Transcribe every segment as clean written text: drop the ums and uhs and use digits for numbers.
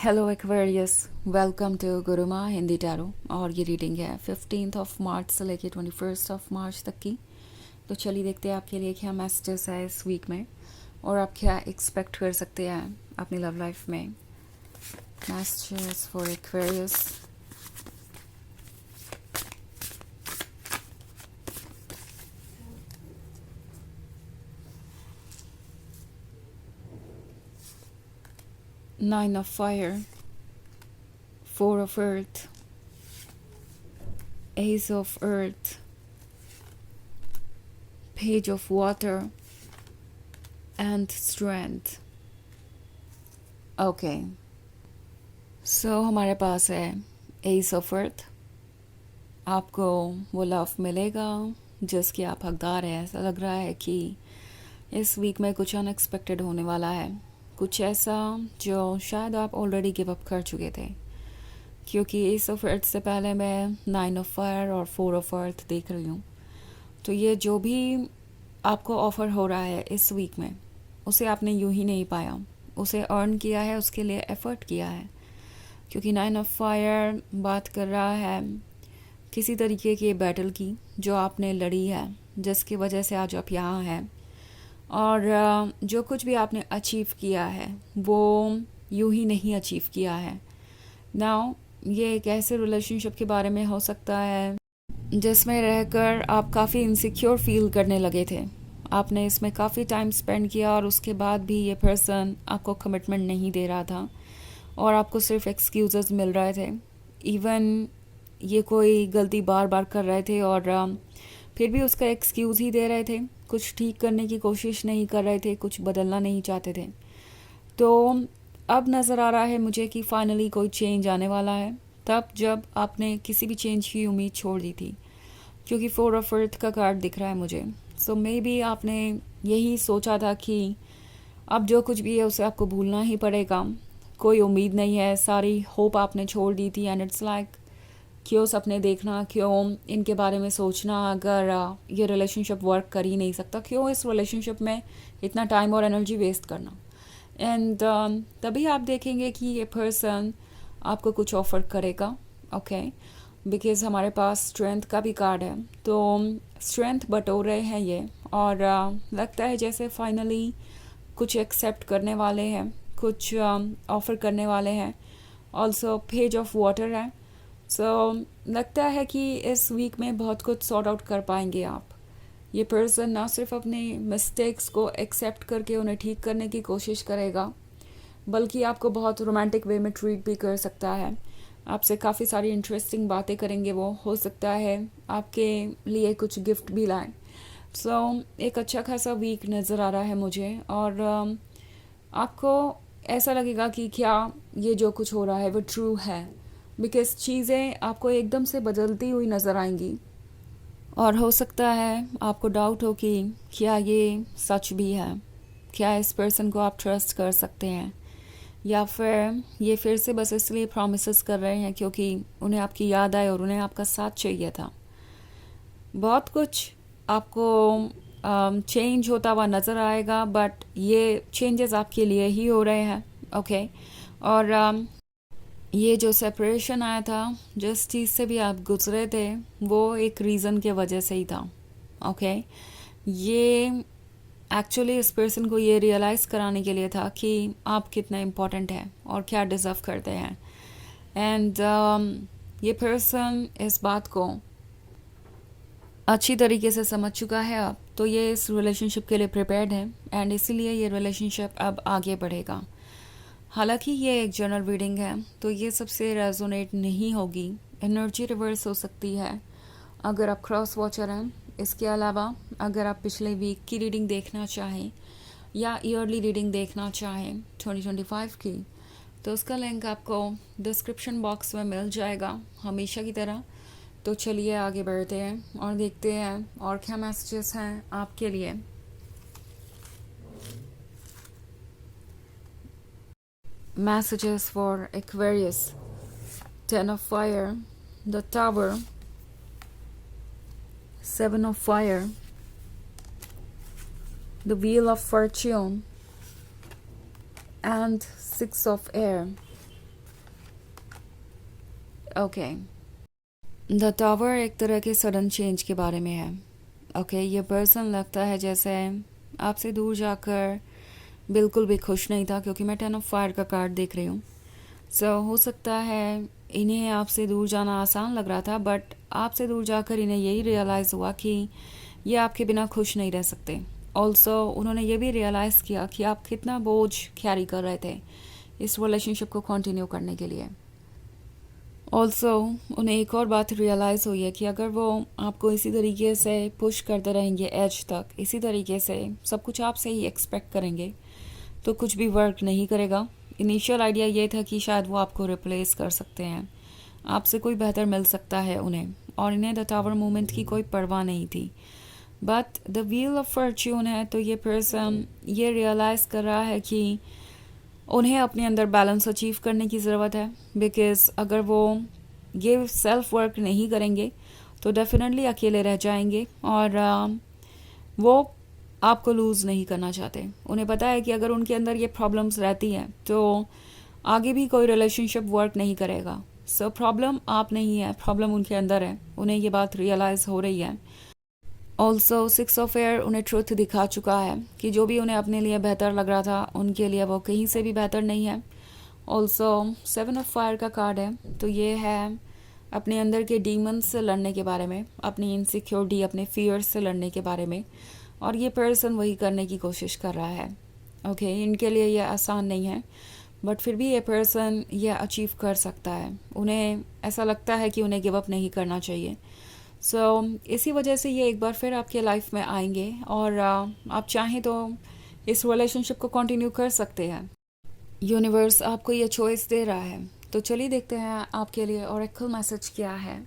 Hello Aquarius, welcome to Guruma Hindi tarot. और ये reading है 15 मार्च से लेके 21 मार्च तक की। तो चलिए देखते हैं आपके लिए क्या मैसेजेस है इस वीक में और आप क्या एक्सपेक्ट कर सकते हैं अपनी लव लाइफ में। Messages for Aquarius. Nine of fire, 4 of earth, ace of earth, page of water and strength. Okay, so हमारे पास है एस ऑफ अर्थ। आपको वो लव मिलेगा जिसके आप हकदार हैं। ऐसा लग रहा है कि इस वीक में कुछ अनएक्सपेक्टेड होने वाला है, कुछ ऐसा जो शायद आप ऑलरेडी गिव अप कर चुके थे, क्योंकि एस ऑफ अर्थ से पहले मैं 9 of fire और 4 of earth देख रही हूँ। तो ये जो भी आपको ऑफ़र हो रहा है इस वीक में, उसे आपने यूं ही नहीं पाया, उसे अर्न किया है, उसके लिए एफ़र्ट किया है। क्योंकि 9 of fire बात कर रहा है किसी तरीके की बैटल की जो आपने लड़ी है, जिसकी वजह से आज आप यहाँ हैं। और जो कुछ भी आपने अचीव किया है वो यूं ही नहीं अचीव किया है। नाउ ये एक ऐसे रिलेशनशिप के बारे में हो सकता है जिसमें रहकर आप काफ़ी इनसिक्योर फील करने लगे थे। आपने इसमें काफ़ी टाइम स्पेंड किया और उसके बाद भी ये पर्सन आपको कमिटमेंट नहीं दे रहा था और आपको सिर्फ एक्सक्यूज़ेस मिल रहे थे। इवन ये कोई गलती बार बार कर रहे थे और फिर भी उसका एक्सक्यूज़ ही दे रहे थे, कुछ ठीक करने की कोशिश नहीं कर रहे थे, कुछ बदलना नहीं चाहते थे। तो अब नज़र आ रहा है मुझे कि फाइनली कोई चेंज आने वाला है, तब जब आपने किसी भी चेंज की उम्मीद छोड़ दी थी। क्योंकि 4 of earth का कार्ड दिख रहा है मुझे। सो मे बी आपने यही सोचा था कि अब जो कुछ भी है उसे आपको भूलना ही पड़ेगा, कोई उम्मीद नहीं है, सारी होप आपने छोड़ दी थी। एंड इट्स लाइक क्यों सपने देखना, क्यों इनके बारे में सोचना, अगर ये रिलेशनशिप वर्क कर ही नहीं सकता, क्यों इस रिलेशनशिप में इतना टाइम और एनर्जी वेस्ट करना। एंड तभी आप देखेंगे कि ये पर्सन आपको कुछ ऑफ़र करेगा। ओके, बिकॉज़ हमारे पास स्ट्रेंथ का भी कार्ड है, तो स्ट्रेंथ बटोर रहे हैं ये। और लगता है जैसे फाइनली कुछ एक्सेप्ट करने वाले हैं, कुछ ऑफ़र करने वाले हैं। ऑल्सो पेज ऑफ वाटर है। सो लगता है कि इस वीक में बहुत कुछ सॉर्ट आउट कर पाएंगे आप। ये पर्सन ना सिर्फ अपने मिस्टेक्स को एक्सेप्ट करके उन्हें ठीक करने की कोशिश करेगा, बल्कि आपको बहुत रोमांटिक वे में ट्रीट भी कर सकता है। आपसे काफ़ी सारी इंटरेस्टिंग बातें करेंगे वो, हो सकता है आपके लिए कुछ गिफ्ट भी लाएं। सो एक अच्छा खासा वीक नज़र आ रहा है मुझे। और आपको ऐसा लगेगा कि क्या ये जो कुछ हो रहा है वो ट्रू है, बिकॉज़ चीज़ें आपको एकदम से बदलती हुई नज़र आएंगी। और हो सकता है आपको डाउट हो कि क्या ये सच भी है, क्या इस पर्सन को आप ट्रस्ट कर सकते हैं, या फिर ये फिर से बस इसलिए प्रॉमिसेस कर रहे हैं क्योंकि उन्हें आपकी याद आए और उन्हें आपका साथ चाहिए था। बहुत कुछ आपको चेंज होता हुआ नज़र आएगा, बट ये चेंजेस आपके लिए ही हो रहे हैं। ओके, और ये जो सेपरेशन आया था, जिस चीज़ से भी आप गुजरे थे, वो एक रीज़न के वजह से ही था। ओके, ये एक्चुअली इस पर्सन को ये रियलाइज़ कराने के लिए था कि आप कितना इम्पोर्टेंट हैं और क्या डिज़र्व करते हैं। एंड ये पर्सन इस बात को अच्छी तरीके से समझ चुका है अब, तो ये इस रिलेशनशिप के लिए प्रिपेयर्ड है एंड इसीलिए ये रिलेशनशिप अब आगे बढ़ेगा। हालांकि ये एक जनरल रीडिंग है, तो ये सबसे रेजोनेट नहीं होगी, एनर्जी रिवर्स हो सकती है अगर आप क्रॉस वॉचर हैं। इसके अलावा अगर आप पिछले वीक की रीडिंग देखना चाहें या ईयरली रीडिंग देखना चाहें 2025 की, तो उसका लिंक आपको डिस्क्रिप्शन बॉक्स में मिल जाएगा हमेशा की तरह। तो चलिए आगे बढ़ते हैं और देखते हैं और क्या मैसेजेस हैं आपके लिए। Messages for Aquarius: 10 of fire, the Tower, 7 of fire, the Wheel of Fortune, and 6 of air. Okay, the tower एक तरह के सडन चेंज के बारे में है। ओके, ये पर्सन लगता है जैसे आपसे दूर जाकर बिल्कुल भी खुश नहीं था, क्योंकि मैं 10 ऑफ फायर का कार्ड देख रही हूँ। सो हो सकता है इन्हें आपसे दूर जाना आसान लग रहा था, बट आपसे दूर जाकर इन्हें यही रियलाइज़ हुआ कि ये आपके बिना खुश नहीं रह सकते। ऑल्सो उन्होंने ये भी रियलाइज़ किया कि आप कितना बोझ कैरी कर रहे थे इस रिलेशनशिप को कंटिन्यू करने के लिए। ऑल्सो उन्हें एक और बात रियलाइज़ हुई है कि अगर वो आपको इसी तरीके से पुश करते रहेंगे एज तक, इसी तरीके से सब कुछ आपसे ही एक्सपेक्ट करेंगे, तो कुछ भी वर्क नहीं करेगा। इनिशियल आइडिया ये था कि शायद वो आपको रिप्लेस कर सकते हैं, आपसे कोई बेहतर मिल सकता है उन्हें, और इन्हें द टावर मूवमेंट की कोई परवाह नहीं थी। But the wheel of Fortune है, तो ये पर्सन ये रियलाइज़ कर रहा है कि उन्हें अपने अंदर बैलेंस अचीव करने की ज़रूरत है। बिकॉज़ अगर वो ये सेल्फ वर्क नहीं करेंगे तो डेफिनेटली अकेले रह जाएंगे, और वो आपको लूज़ नहीं करना चाहते। उन्हें पता है कि अगर उनके अंदर ये प्रॉब्लम्स रहती हैं तो आगे भी कोई रिलेशनशिप वर्क नहीं करेगा। सो प्रॉब्लम आप नहीं है, प्रॉब्लम उनके अंदर है। उन्हें ये बात रियलाइज़ हो रही है। ऑल्सो 6 ऑफ एयर उन्हें ट्रुथ दिखा चुका है कि जो भी उन्हें अपने लिए बेहतर लग रहा था उनके लिए वो कहीं से भी बेहतर नहीं है। ऑल्सो 7 ऑफ फायर का कार्ड है, तो ये है अपने अंदर के डीमंस से लड़ने के बारे में, अपनी इनसिक्योरिटी, अपने फियर्स से लड़ने के बारे में, और ये पर्सन वही करने की कोशिश कर रहा है। ओके, इनके लिए ये आसान नहीं है, बट फिर भी ये पर्सन ये अचीव कर सकता है। उन्हें ऐसा लगता है कि उन्हें गिव अप नहीं करना चाहिए। इसी वजह से ये एक बार फिर आपके लाइफ में आएंगे, और आप चाहें तो इस रिलेशनशिप को कंटिन्यू कर सकते हैं। यूनिवर्स आपको ये चॉइस दे रहा है, तो चलिए देखते हैं आपके लिए ओरेकल मैसेज क्या है।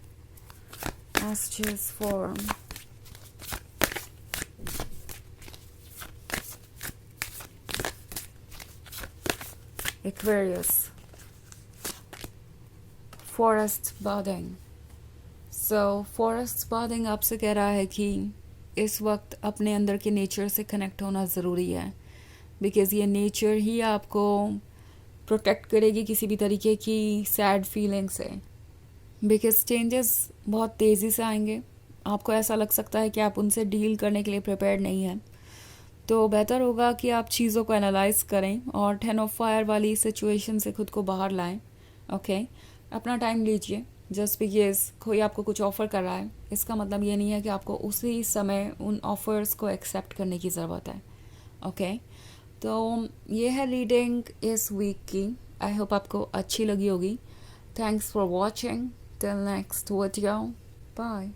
Messages for Aquarius, forest bathing. Forest bathing आपसे कह रहा है कि इस वक्त अपने अंदर के नेचर से कनेक्ट होना ज़रूरी है, बिकॉज़ ये नेचर ही आपको प्रोटेक्ट करेगी किसी भी तरीके की सैड फीलिंग से। बिकॉज चेंजेस बहुत तेज़ी से आएंगे, आपको ऐसा लग सकता है कि आप उनसे डील करने के लिए प्रिपेयर्ड नहीं हैं। तो बेहतर होगा कि आप चीज़ों को एनालाइज करें और 10 ऑफ फायर वाली सिचुएशन से खुद को बाहर लाएं। ओके, अपना टाइम लीजिए। जस्ट बिकॉज कोई आपको कुछ ऑफ़र कर रहा है, इसका मतलब ये नहीं है कि आपको उसी समय उन ऑफ़र्स को एक्सेप्ट करने की ज़रूरत है। ओके, तो ये है रीडिंग इस वीक की। आई होप आपको अच्छी लगी होगी। Thanks for watching. Till next video, bye.